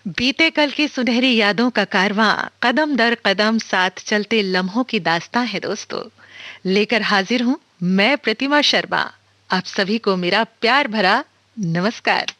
बीते कल की सुनहरी यादों का कारवां कदम दर कदम साथ चलते लम्हों की दास्तां है दोस्तों। लेकर हाजिर हूं मैं प्रतिमा शर्मा। आप सभी को मेरा प्यार भरा नमस्कार।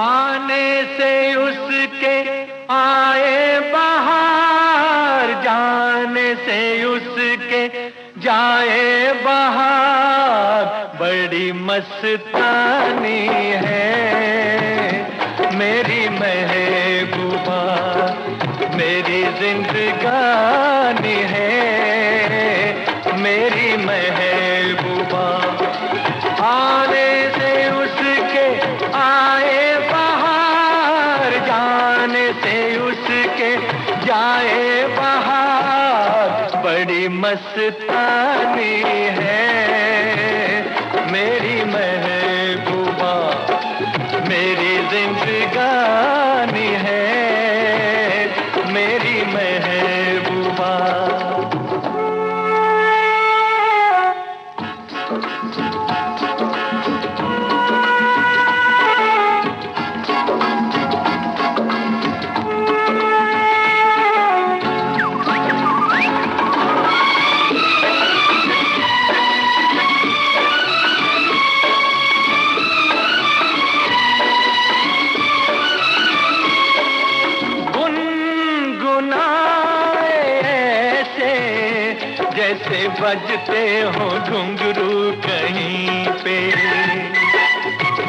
आने से उसके आए बहार, जाने से उसके जाए बहार। बड़ी मस्तानी है मेरी महबूबा, मेरी जिंदगानी है मेरी महबूबा। आने से उसके आए बहार, जाने से उसके जाए बहार। बड़ी मस्तानी है मेरी महबूबा, मेरी जिंदगानी है मेरी महबूबा। जैसे बजते हो घुंघरू कहीं पे,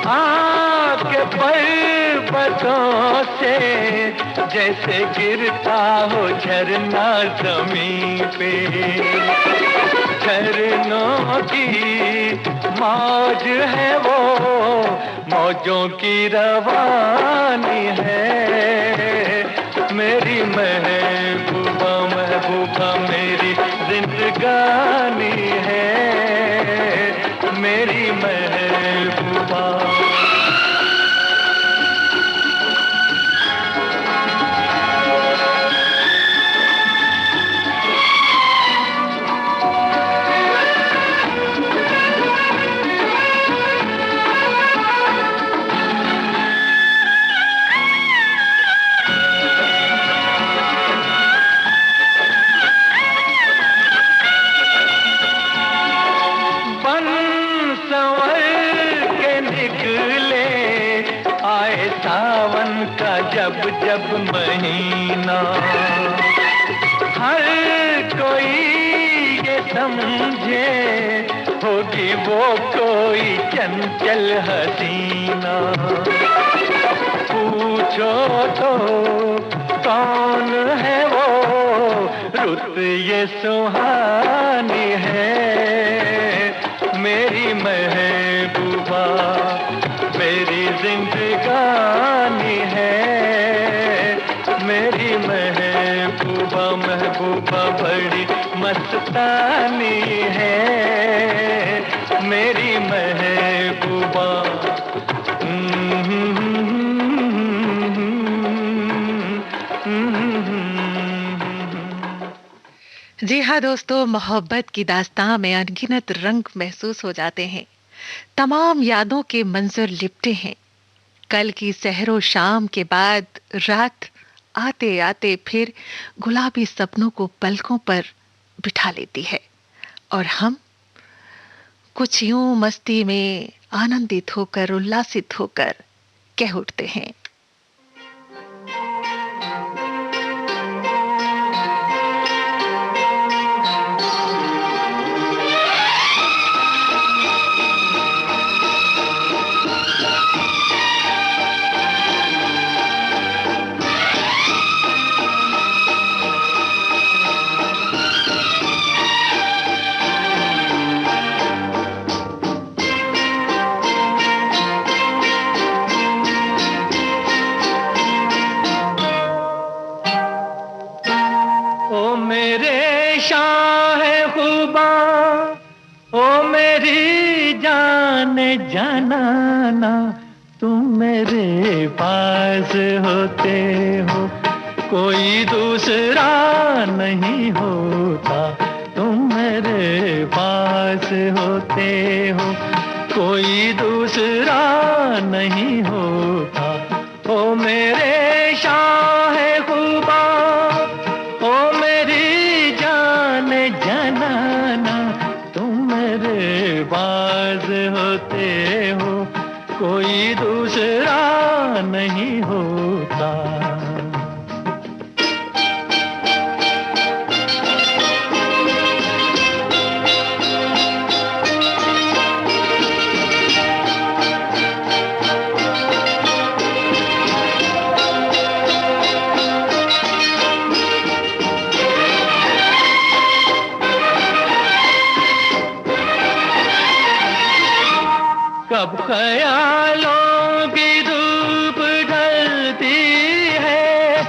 आके पर्वतों से जैसे गिरता हो झरना जमीन पे। झरनों की मौज है वो, मौजों की रवानी है मेरी महबूबा, महबूबा मेरी जिंदगानी है मेरी महबूबा। आए सावन का जब जब महीना, हर कोई ये समझे होगी वो कोई चंचल हसीना। पूछो तो कौन है वो, रुत ये सुहानी है मेरी महबूबा, मेरी जिंदगानी है मेरी महबूबा, महबूबा बड़ी मस्तानी है मेरी महबूबा। जी हाँ दोस्तों, मोहब्बत की दास्तां में अनगिनत रंग महसूस हो जाते हैं। तमाम यादों के मंजर लिपटे हैं। कल की सहरो शाम के बाद रात आते आते फिर गुलाबी सपनों को पलकों पर बिठा लेती है और हम कुछ यूं मस्ती में आनंदित होकर उल्लासित होकर कह उठते हैं। ओ मेरे शाह खुबा, ओ मेरी जान जानाना, तुम मेरे पास होते हो कोई दूसरा नहीं होता, तुम मेरे पास होते हो कोई दूसरा नहीं होता। ओ मेरे शाह खुबा, ओ मेरी जान जनाना, तुम मेरे पास होते हो कोई दूसरा नहीं होता। कब ख्यालों की धूप ढलती है,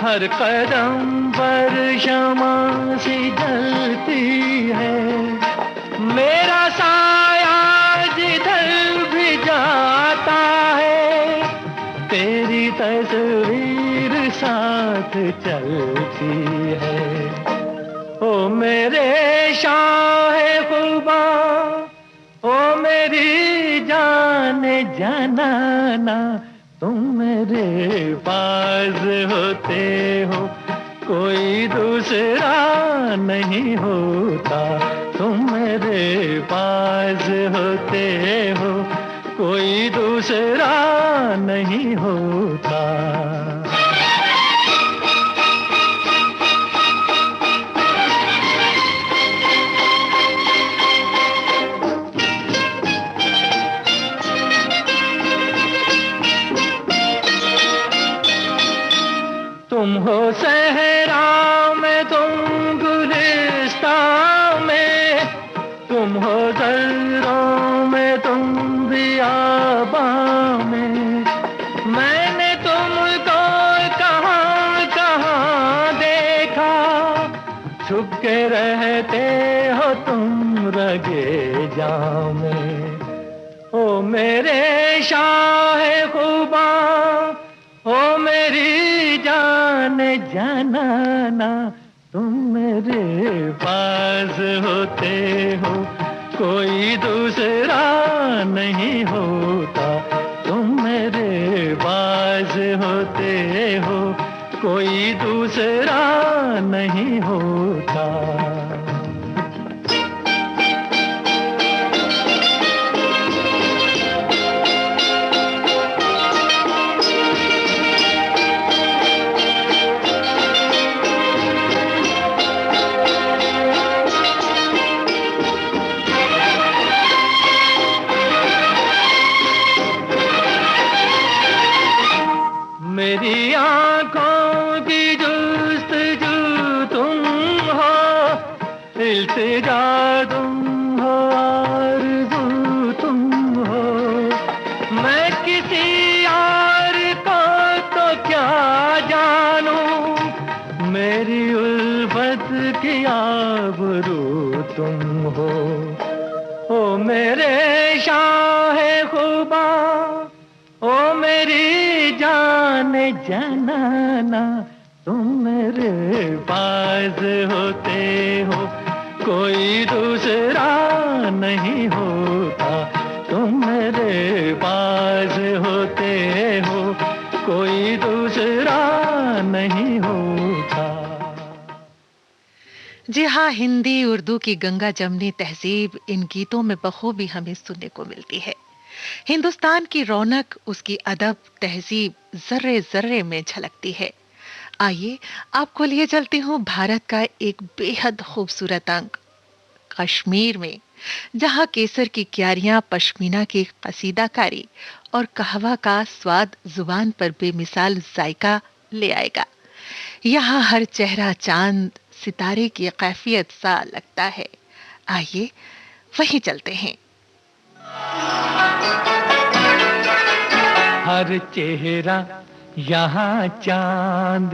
हर कदम पर शमा सी जलती है, मेरा साया जिधर भी जाता है, तेरी तस्वीर साथ चलती है। ओ मेरे शाह खुबा, ओ मेरी जान जनाना, तुम मेरे पास होते हो कोई दूसरा नहीं होता, तुम मेरे पास होते हो कोई दूसरा नहीं होता। तुम हो सहरा में, तुम गुलिस्तान में, तुम हो दर्रों में, तुम बियाबां में, मैंने तुमको कहाँ कहाँ देखा, छुप के रहते हो तुम रगे जाम में। ओ मेरे शाह खुबा, ओ मेरी जान जनाना, तुम मेरे पास होते हो कोई दूसरा नहीं होता, तुम मेरे पास होते हो कोई दूसरा नहीं होता। मेरी आंखों की जुस्तजू तुम हो, इल्तिजा तुम हो, आरज़ू तुम हो, मैं किसी और को तो क्या जानूं, मेरी उल्फत की आबरू तुम हो। ओ मेरे शाह खुबा, ओ मेरी जान जनाना, तुम मेरे पास होते हो कोई दूसरा नहीं होता, तुम मेरे पास होते हो कोई दूसरा नहीं होता। जी हाँ, हिंदी उर्दू की गंगा जमनी तहजीब इन गीतों में बखूबी हमें सुनने को मिलती है। हिंदुस्तान की रौनक उसकी अदब तहजीब जर्रे जर्रे में झलकती है। आइए आपको लिए चलती हूँ भारत का एक बेहद खूबसूरत अंग कश्मीर में, जहाँ केसर की क्यारियां, पश्मीना की कसीदाकारी और कहवा का स्वाद जुबान पर बेमिसाल जायका ले आएगा। यहाँ हर चेहरा चांद सितारे की कैफियत सा लगता है। आइए वहीं चलते हैं। हर चेहरा यहाँ चांद,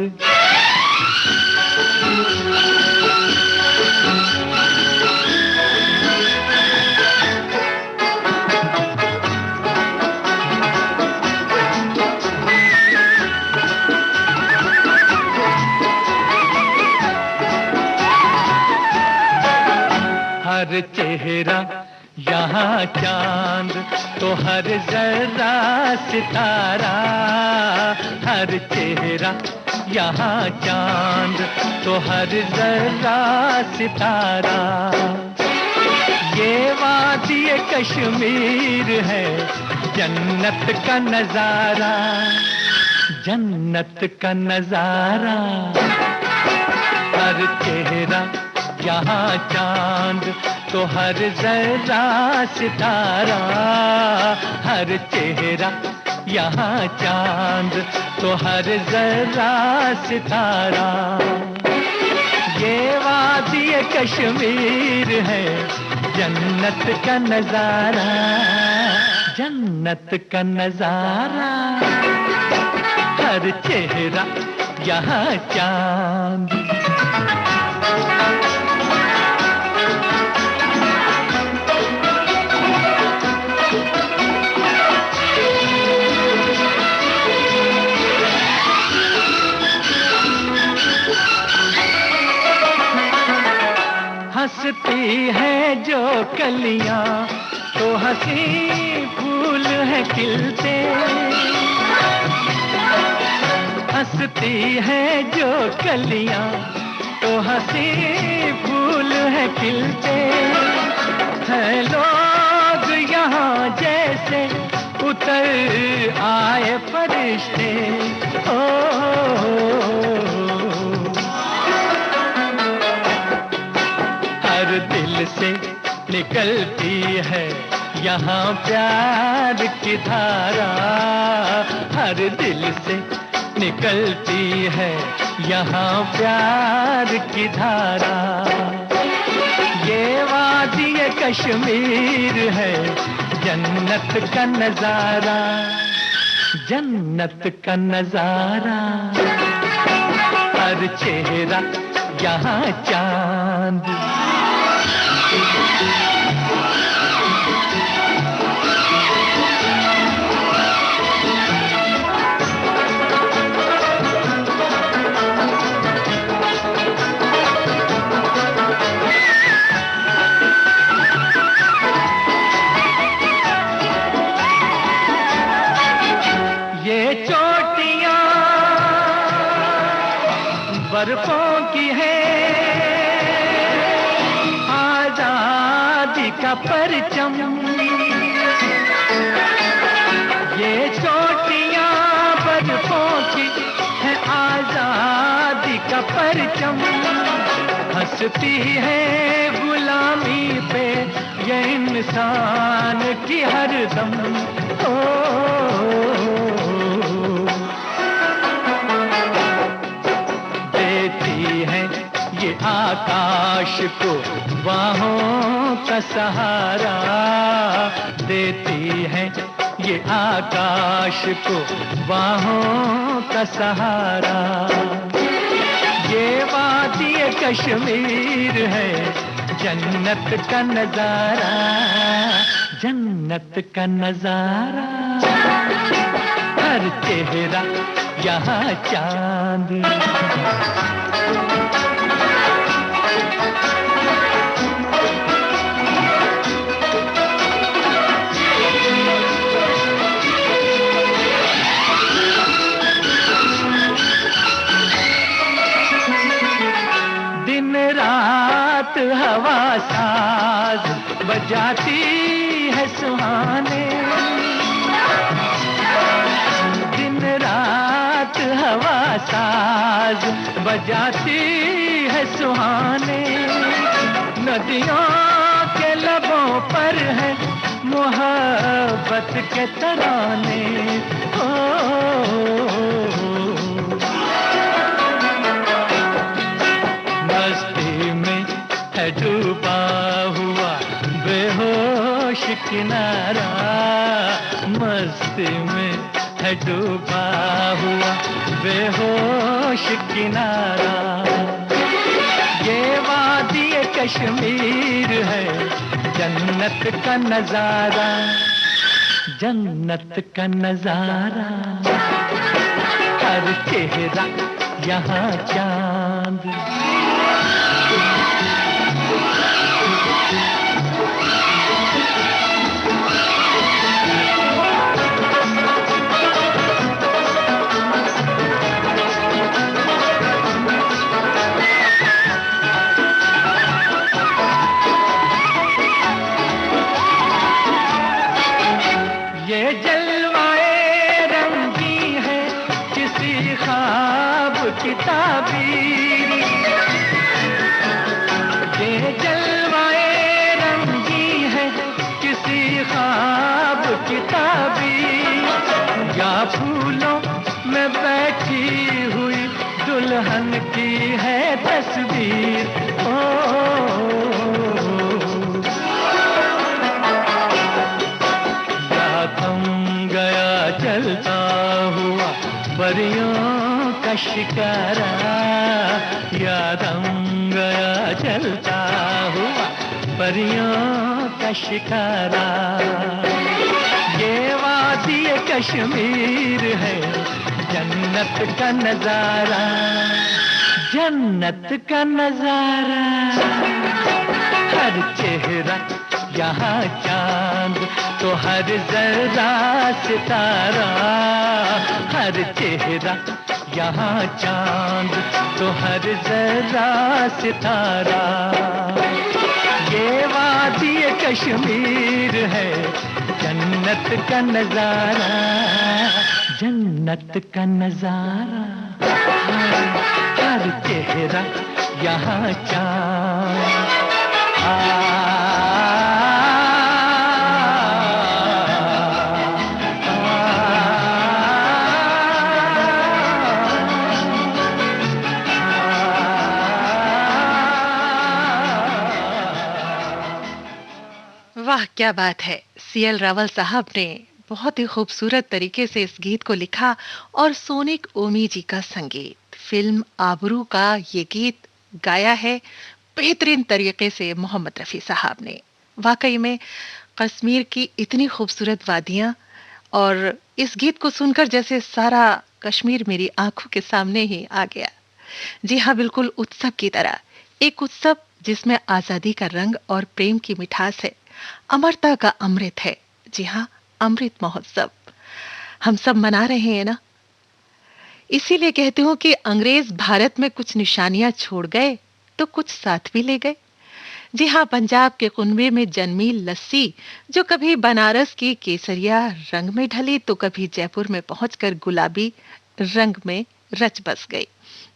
हर चेहरा यहाँ चांद, तो हर जरा सितारा। हर चेहरा यहाँ चांद, तो हर जरा सितारा। ये वादी कश्मीर है, जन्नत का नजारा, जन्नत का नजारा। हर चेहरा यहाँ चांद, तो हर जरा सितारा। हर चेहरा यहाँ चांद, तो हर जरा सितारा। ये वादी कश्मीर है, जन्नत का नजारा, जन्नत का नजारा। हर चेहरा यहाँ चांद। हंसती है जो कलियां, तो हंसी फूल है खिलते। हंसती है जो कलियां, तो हंसी फूल है खिलते। हैं लोग यहाँ जैसे उतर आए फरिश्ते। हर दिल से निकलती है यहाँ प्यार की धारा। हर दिल से निकलती है यहाँ प्यार की धारा। ये वादी कश्मीर है, जन्नत का नजारा, जन्नत का नजारा। हर चेहरा यहाँ चांद। ये चोटियां बर्फों की है, आजादी का परचम। ये चोटियां बर्फों की है, आजादी का परचम। हंसती है गुलामी पे ये इंसान की हरदम। देती है ये आकाश को बाहों का सहारा। देती है ये आकाश को बाहों का सहारा। ये वादी कश्मीर है, जन्नत का नजारा, जन्नत का नजारा। हर चेहरा यहाँ चांद। दिन रात हवा साज बजाती है सुहाने। दिन रात हवा साज बजाती है सुहाने। नदियों के लबों पर है मोहब्बत के तराने। मस्ती में है डूबा हुआ बेहोश किनारा। मस्ती में है डूबा हुआ बेहोश किनारा। ये वादी कश्मीर है, जन्नत का नजारा, जन्नत का नजारा। हर चेहरा यहाँ चांद। शिकारा, याद गया चलता हुआ परियों का शिकारा। ये वादी कश्मीर है, जन्नत का नजारा, जन्नत का नजारा। हर चेहरा यहाँ चांद, तो हर जरा सितारा। हर चेहरा यहाँ चांद, तो हर जरा सितारा। ये वादी कश्मीर है, जन्नत का नजारा, जन्नत का नजारा। हर चेहरा यहाँ चांद। वाह क्या बात है। सीएल रावल साहब ने बहुत ही खूबसूरत तरीके से इस गीत को लिखा और सोनिक ओमी जी का संगीत, फिल्म आबरू का ये गीत गाया है बेहतरीन तरीके से मोहम्मद रफी साहब ने। वाकई में कश्मीर की इतनी खूबसूरत वादियां, और इस गीत को सुनकर जैसे सारा कश्मीर मेरी आंखों के सामने ही आ गया। जी हाँ, बिल्कुल उत्सव की तरह, एक उत्सव जिसमें आजादी का रंग और प्रेम की मिठास है, अमरता का अमृत है। जी हाँ, अमृत महोत्सव हम सब मना रहे हैं ना। इसीलिए कहती हूँ कि अंग्रेज भारत में कुछ निशानियां छोड़ गए तो कुछ साथ भी ले गए। जी हाँ, पंजाब के कुनबे में जन्मी लस्सी, जो कभी बनारस की केसरिया रंग में ढली तो कभी जयपुर में पहुंचकर गुलाबी रंग में रच बस गई,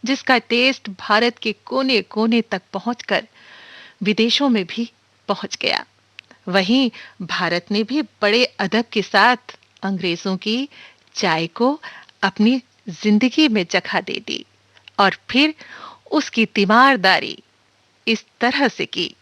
जिसका टेस्ट भारत के कोने कोने तक पहुंचकर विदेशों में भी पहुंच गया। वहीं भारत ने भी बड़े अदब के साथ अंग्रेजों की चाय को अपनी जिंदगी में जगह दे दी और फिर उसकी तीमारदारी इस तरह से की।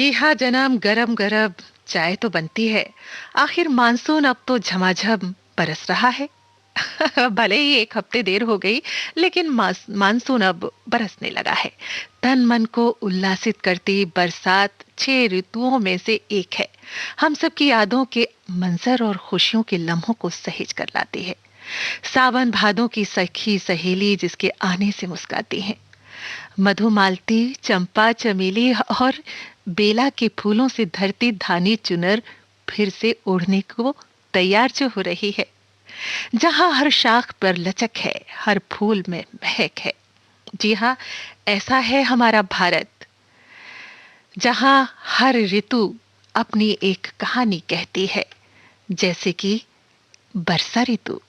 जी हाँ जनाब, गरम गरम चाय तो बनती है। आखिर मानसून अब तो झमाझम बरस रहा है। भले ही एक हफ्ते देर हो गई, लेकिन मानसून अब बरसने लगा है। तन मन को उल्लासित करती बरसात 6 ऋतुओं में से एक है। हम सबकी यादों के मंजर और खुशियों के लम्हों को सहेज कर लाती है। सावन भादों की सखी सहेली जिसके आने से मुस्काती है। मधुमालती, चंपा, चमेली और बेला के फूलों से धरती धानी चुनर फिर से ओढ़ने को तैयार जो हो रही है। जहां हर शाख पर लचक है, हर फूल में महक है। जी हाँ, ऐसा है हमारा भारत, जहां हर ऋतु अपनी एक कहानी कहती है, जैसे कि वर्षा ऋतु।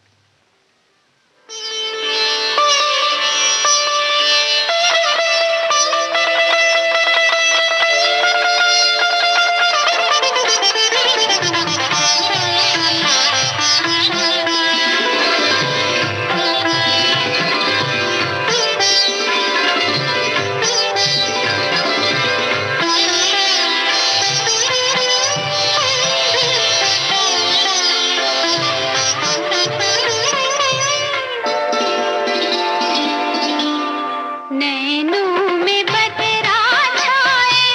नैनों में बदरा छाए,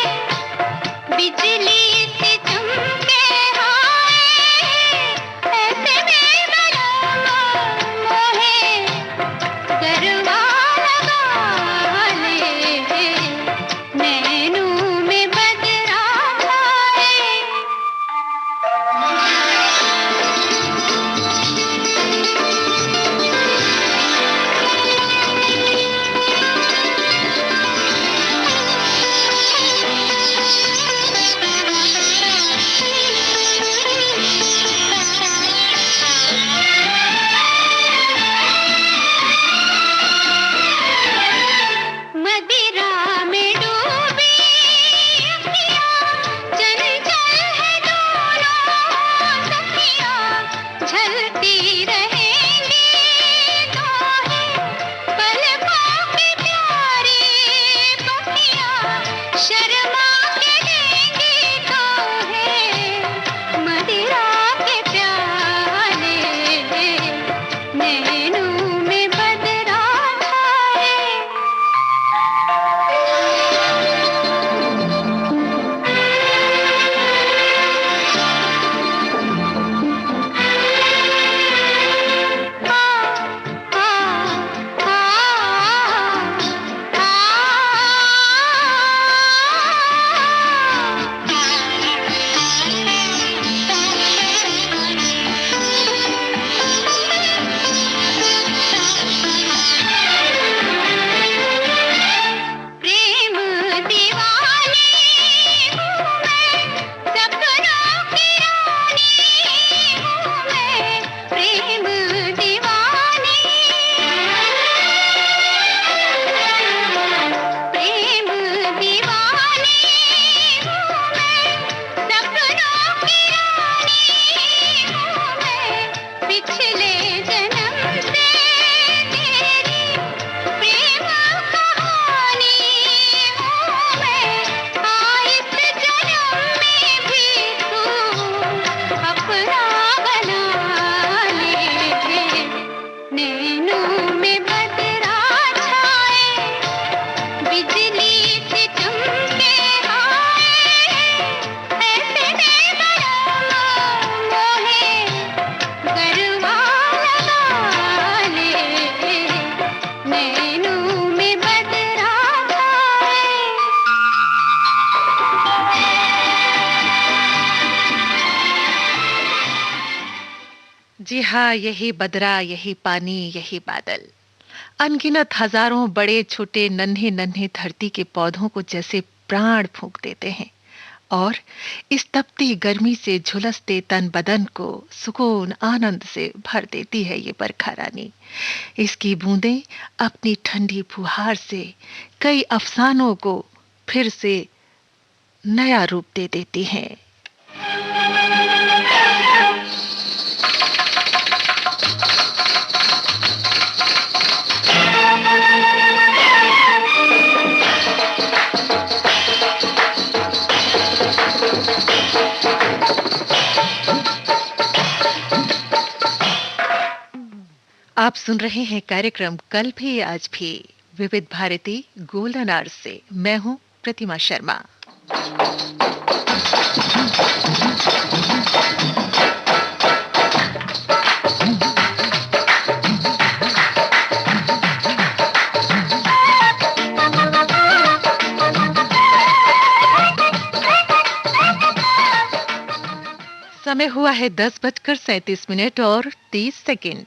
बिजली से चमके हाय, ऐसे में बड़ा मोहे गरबा लगा ले। नैनों में बदरा छाए। मदिरा में डूबी अखियाँ, चंचल है दोनों सखियाँ, झलती रहेंगी दोहें, पलकों की प्यारी पखियाँ, शर्मा के देंगी तोहे मदिरा के प्याले। नैनों में बदरा छाए। प्रेम दीवानी हूँ मैं, सपनों की रानी हूँ मैं। प्रेम दीवानी, प्रेम दीवानी हूँ मैं, सपनों की रानी हूँ मैं। पिछले जन्म से तेरी प्रेम कहानी हूँ मैं। इस जन्म में भी तू अपना बना ले। नैनों में बदरा छाए, बिजली से चमके हाय, ऐसे में बड़ा मोहे गरबा लगा ले। नैनों में बदरा छाए। जी हाँ, यही बदरा, यही पानी, यही बादल, अनगिनत हजारों बड़े छोटे नन्हे नन्हे धरती के पौधों को जैसे प्राण फूंक देते हैं, और इस तपती गर्मी से झुलसते तन बदन को सुकून आनंद से भर देती है ये बरखा रानी। इसकी बूंदें अपनी ठंडी फुहार से कई अफसानों को फिर से नया रूप दे देती हैं। आप सुन रहे हैं कार्यक्रम कल भी आज भी विविध भारती गोल्डन आवर्स से। मैं हूं प्रतिमा शर्मा। समय हुआ है 10:37 और 30 सेकंड।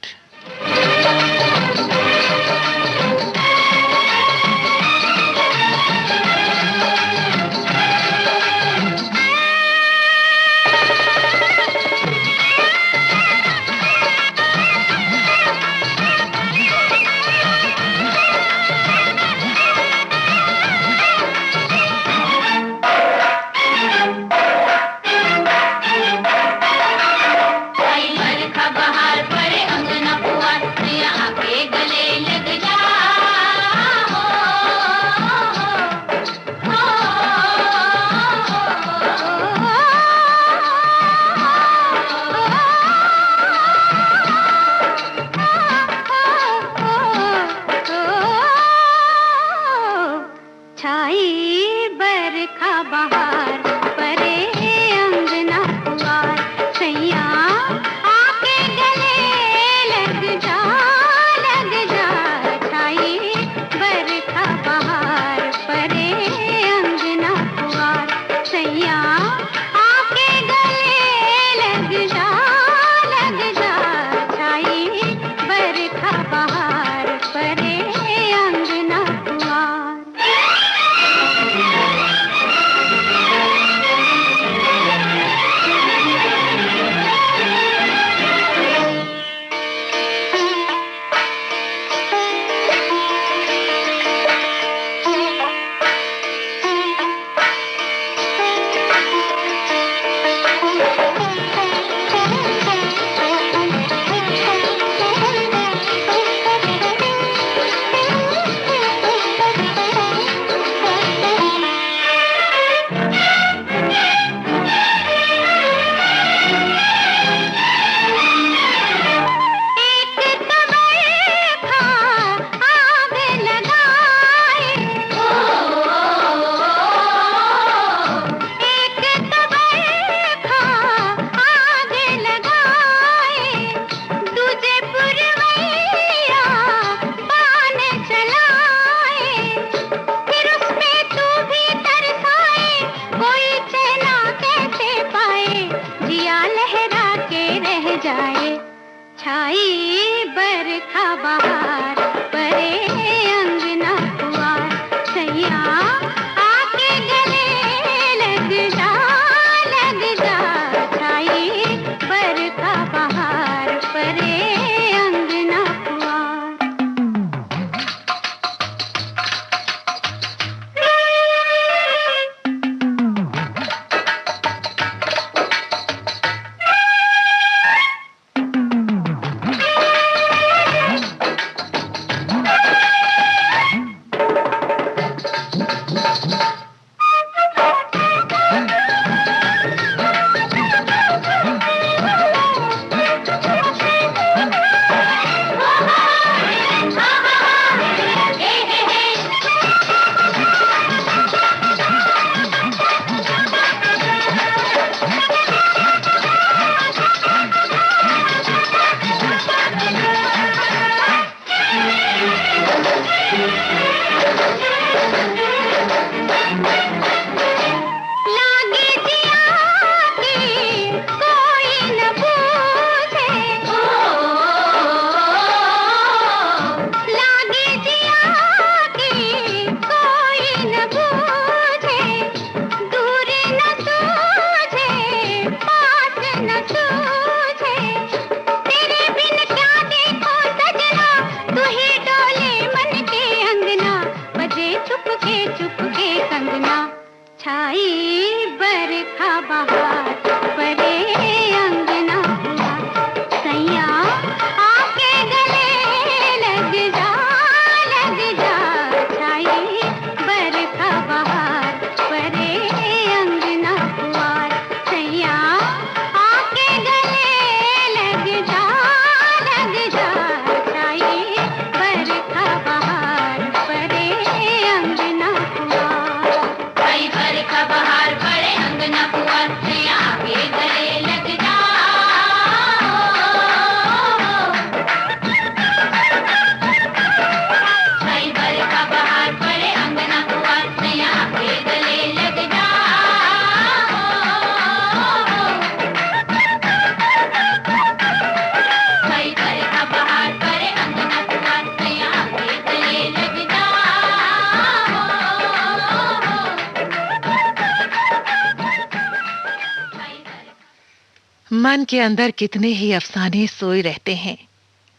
मन के अंदर कितने ही अफसाने सोए रहते हैं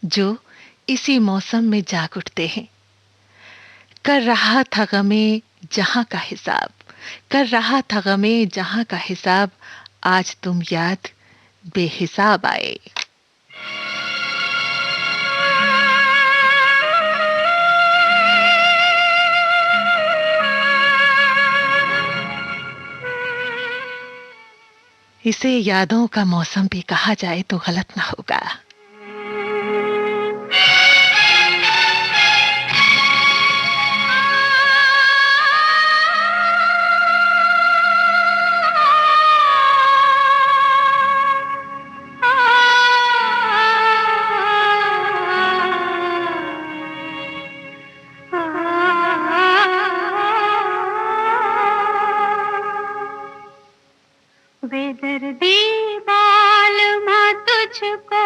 जो इसी मौसम में जाग उठते हैं। कर रहा था गमे जहां का हिसाब, कर रहा था गमे जहां का हिसाब, आज तुम याद बेहिसाब आए। इसे यादों का मौसम भी कहा जाए तो गलत ना होगा। बेदर्दी बालमा तुझको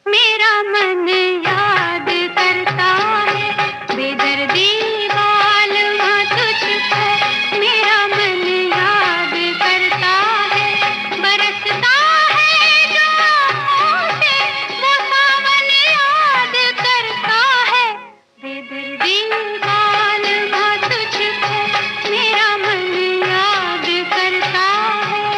मेरा मन याद करता है। बेदर्दी बालमा तुझको मेरा मन याद करता है। बरसता है जो आँखों से वो सावन याद करता है। बेदर्दी बालमा तुझको मेरा मन याद करता है।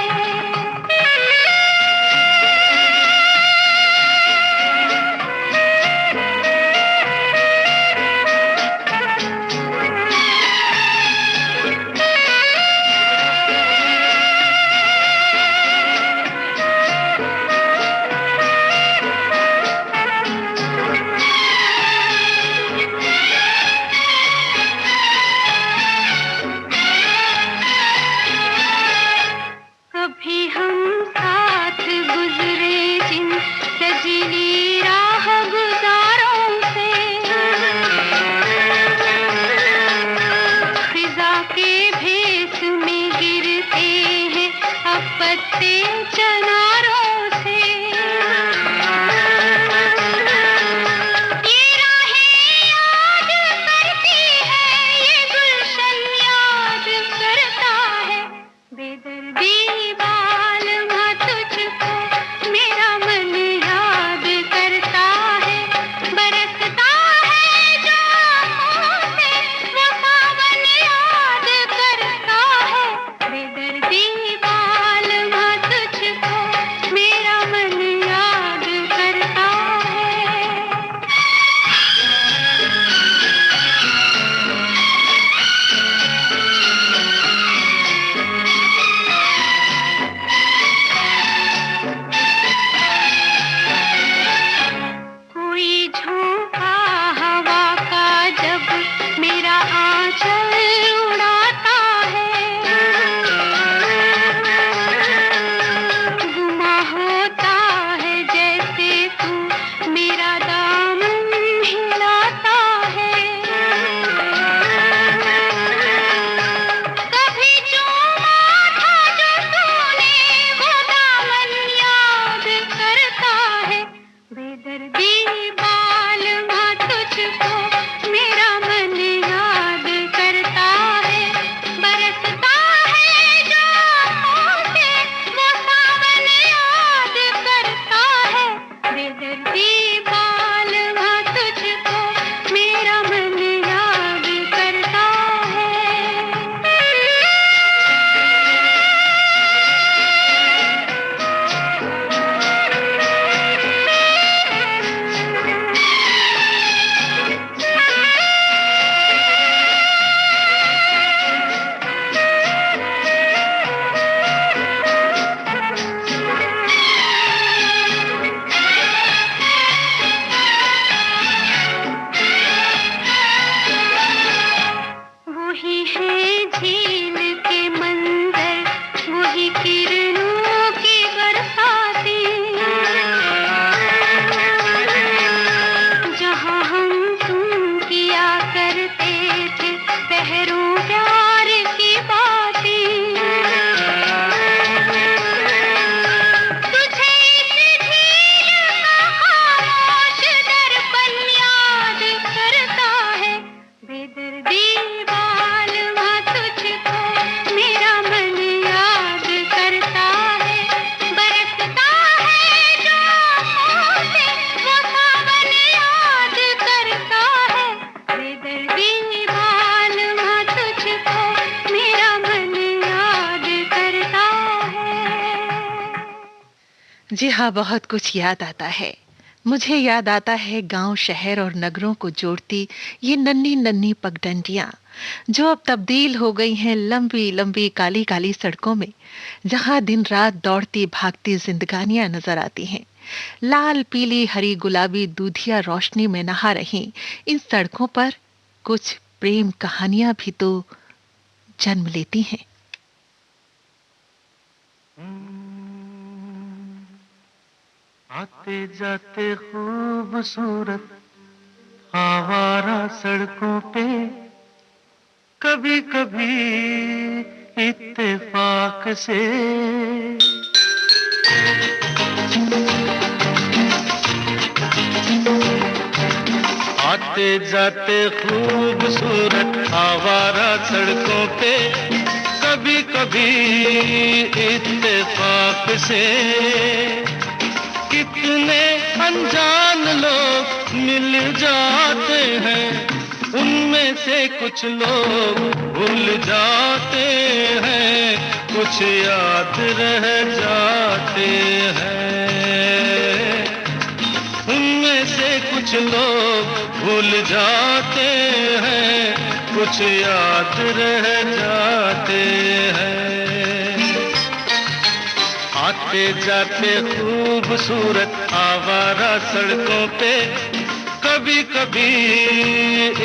कभी हम साथ गुजरे जिन सजीली राह गुजारों से, फिजा के भेस में गिरते हैं अब पत्ते चनारों से। ये राहें याद करती है, ये गुलशन याद करता है। बेदर्दी बालमा तुझको मेरा मन याद करता है। बरसता है जो आँखों से वो सावन याद करता है। बेदर्दी बालमा तुझको जी हाँ, बहुत कुछ याद आता है। मुझे याद आता है गांव, शहर और नगरों को जोड़ती ये नन्ही-नन्ही पगडंडियां, जो अब तब्दील हो गई हैं लंबी-लंबी काली-काली सड़कों में, जहां दिन-रात दौड़ती भागती जिंदगानियां नजर आती हैं। लाल, पीली, हरी, गुलाबी, दूधिया रोशनी में नहा रही इन सड़कों पर कुछ प्रेम कहानियां भी तो जन्म लेती हैं। आते जाते खूबसूरत आवारा सड़कों पे कभी कभी इत्तेफाक से आते जाते खूबसूरत आवारा सड़कों पे कभी कभी इत्तेफाक से कितने अनजान लोग मिल जाते हैं, उनमें से कुछ लोग भूल जाते हैं, कुछ याद रह जाते हैं। उनमें से कुछ लोग भूल जाते हैं, कुछ याद रह जाते हैं। आते जाते खूबसूरत आवारा सड़कों पे कभी कभी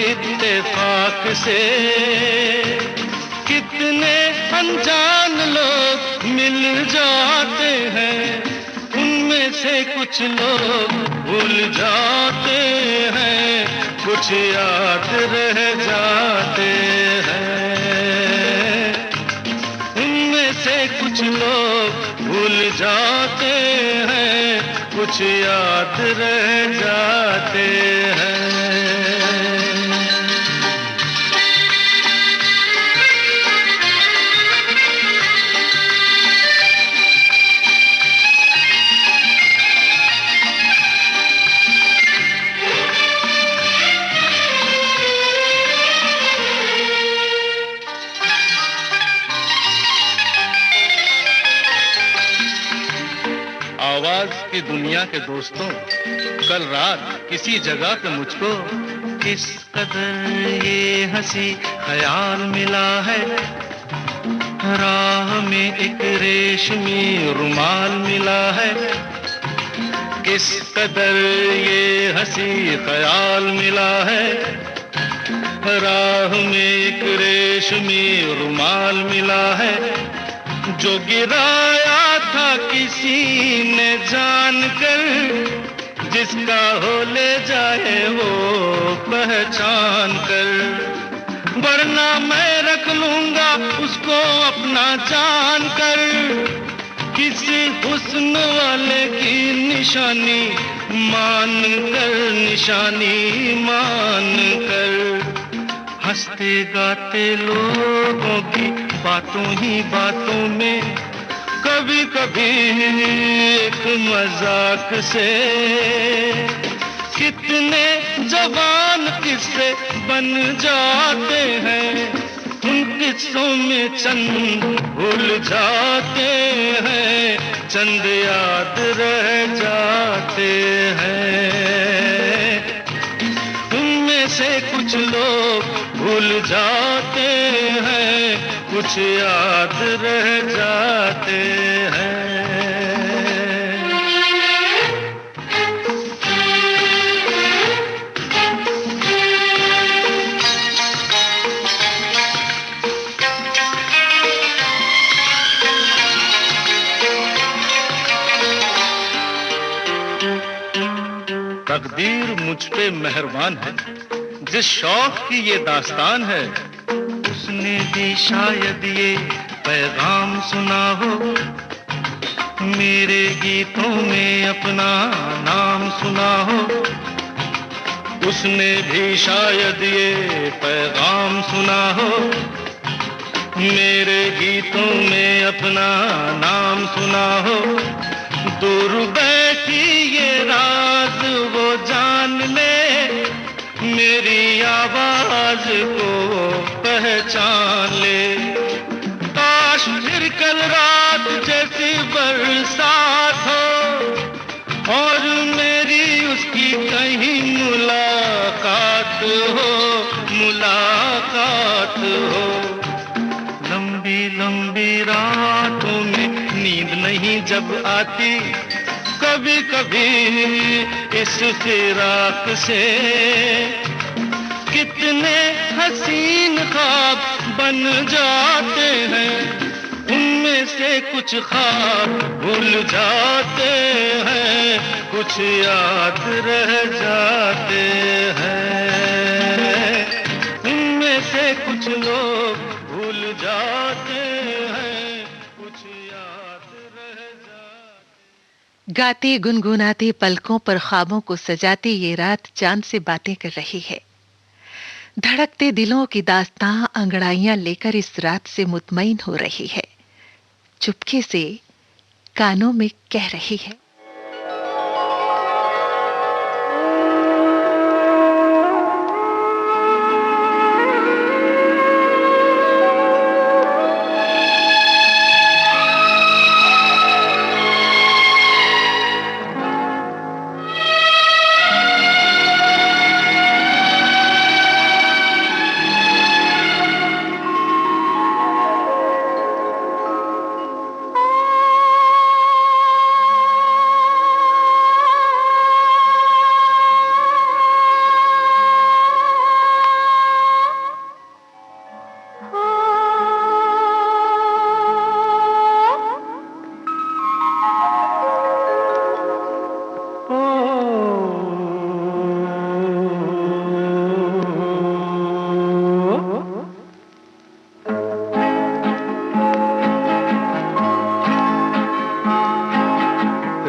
इत्तेफाक से कितने अनजान लोग मिल जाते हैं, उनमें से कुछ लोग भूल जाते हैं, कुछ याद रह जाते हैं। उनमें से कुछ लोग भूल जाते हैं, कुछ याद रह जाते हैं। आवाज की दुनिया के दोस्तों, कल रात किसी जगह पे मुझको किस कदर ये हंसी ख्याल मिला है, राह में एक रेशमी रुमाल मिला है। किस कदर ये हंसी ख्याल मिला है, राह में एक रेशमी रुमाल मिला है। जो गिराया था किसी ने जानकर, जिसका हो ले जाए वो पहचान कर, वरना मैं रख लूंगा उसको अपना जान कर। किसी हुस्न वाले की निशानी मान कर, निशानी मान कर। हंसते गाते लोगों की बातों ही बातों में कभी कभी एक मजाक से कितने जवान किस्से बन जाते हैं, उन किस्सों में चंद भूल जाते हैं, चंद याद रह जाते हैं। उनमें से कुछ लोग भूल जाते हैं, कुछ याद रह जाते हैं। तकदीर मुझ पे मेहरबान है, जिस शौक की ये दास्तान है, उसने भी शायद ये पैगाम सुना हो, मेरे गीतों में अपना नाम सुना हो। उसने भी शायद ये पैगाम सुना हो, मेरे गीतों में अपना नाम सुना हो। दूर बैठी ये राज वो जान ले, मेरी आवाज को पहचान ले। काश फिर कल रात जैसी बरसात हो, जब आती कभी कभी इस फिराक से, कितने हसीन ख्वाब बन जाते हैं, उनमें से कुछ ख्वाब भूल जाते हैं, कुछ याद रह जाते हैं, उनमें से कुछ लोग भूल जाते हैं, कुछ याद रह जाते। गाती गुनगुनाती पलकों पर ख्वाबों को सजाती ये रात चांद से बातें कर रही है। धड़कते दिलों की दास्तां अंगड़ाइयां लेकर इस रात से मुतमईन हो रही है, चुपके से कानों में कह रही है।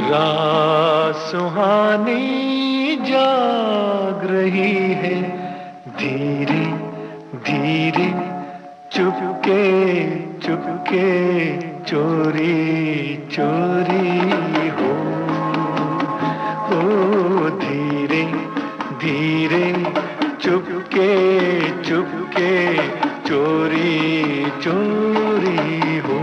रात सुहानी जाग रही है, धीरे धीरे चुपके चुपके चोरी चोरी हो धीरे धीरे चुपके चुपके चोरी चोरी हो।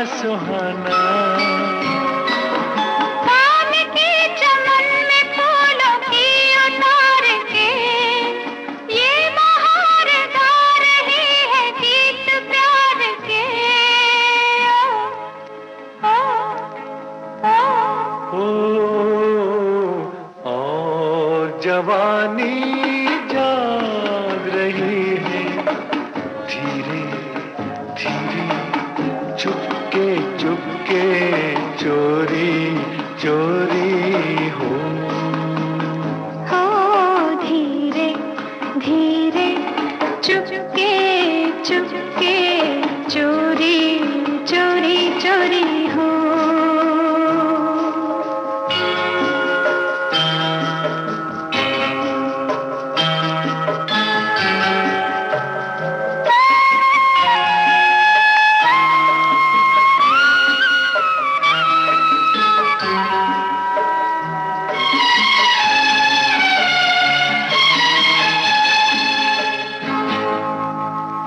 सुहाना पान के चमन में फूलों की उतार के ये बहार गा रही है गीत प्यार के। और जवानी जाग रही है, धीरे धीरे चुपके चुपके चोरी चोरी हो धीरे धीरे चुपके चुपके चोरी चोरी चोरी हो।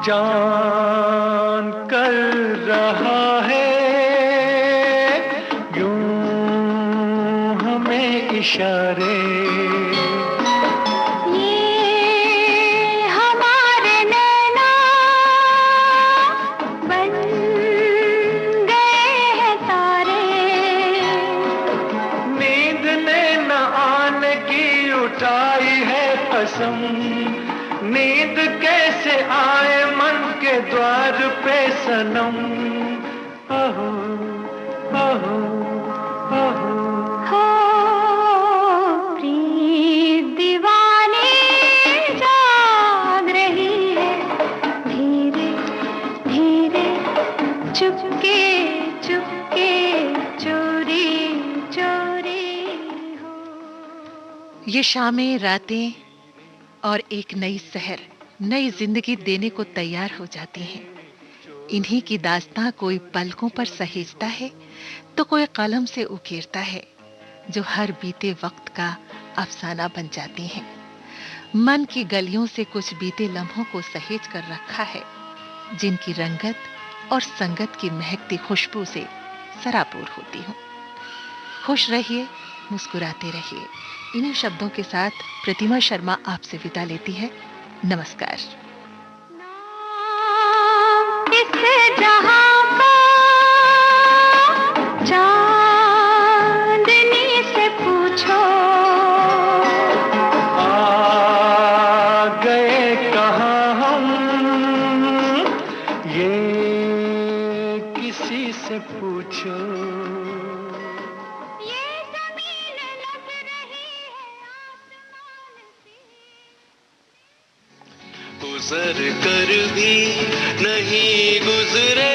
चांद कर रहा है यूं हमें इशारे, ये हमारे नैना बन गए हैं तारे, नींद ने न आने की उठाई कसम, नींद कैसे आए मन के द्वार पे सनम। आहो आहो आहो हो प्रीत दीवानी जाग रही है, धीरे धीरे चुपके चुपके चोरी चोरी हो। ये शामें, रातें और एक नई शहर नई जिंदगी देने को तैयार हो जाती हैं। इन्हीं की दास्तां कोई पलकों पर सहेजता है तो कोई कलम से उकेरता है, जो हर बीते वक्त का अफसाना बन जाती हैं। मन की गलियों से कुछ बीते लम्हों को सहेज कर रखा है, जिनकी रंगत और संगत की महकती खुशबू से सराबोर होती हूँ। खुश रहिए, मुस्कुराते रहिए। इन्हीं शब्दों के साथ प्रतिमा शर्मा आपसे विदा लेती है। नमस्कार। इस जहां का चांदनी से पूछो, आ गए कहाँ हम, ये किसी से पूछो। ये जमीन लग रही है आसमान से। गुजर कर भी नहीं गुजरे